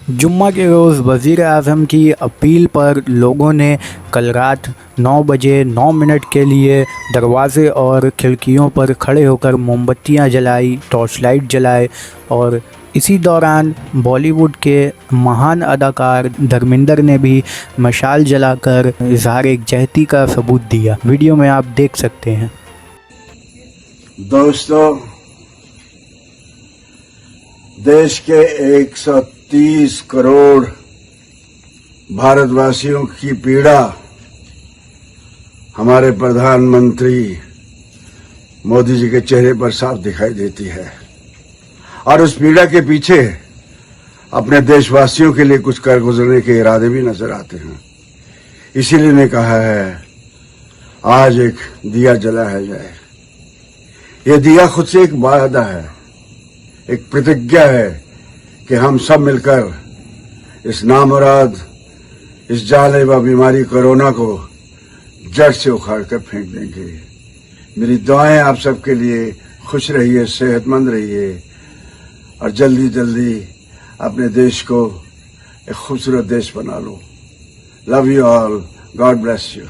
जुम्मा के रोज़ वज़ीर आज़म की अपील पर लोगों ने कल रात 9 बजे 9 मिनट के लिए दरवाज़े और खिड़कियों पर खड़े होकर मोमबत्तियां जलाई, टॉर्च लाइट जलाए और इसी दौरान बॉलीवुड के महान अदाकार धर्मेंद्र ने भी मशाल जलाकर इज़हार यकजहती का सबूत दिया। वीडियो में आप देख सकते हैं। दोस्तों, देश के 130 करोड़ भारतवासियों की पीड़ा हमारे प्रधानमंत्री मोदी जी के चेहरे पर साफ दिखाई देती है और उस पीड़ा के पीछे अपने देशवासियों के लिए कुछ कर गुजरने के इरादे भी नजर आते हैं। इसीलिए ने कहा है आज एक दिया जलाया जाए। यह दिया खुद से एक वादा है, एक प्रतिज्ञा है कि हम सब मिलकर इस नामुराद, इस जानलेवा बीमारी कोरोना को जड़ से उखाड़ कर फेंक देंगे। मेरी दुआएं आप सबके लिए। खुश रहिए, सेहतमंद रहिए और जल्दी जल्दी अपने देश को एक खूबसूरत देश बना लो। Love you all, God bless you.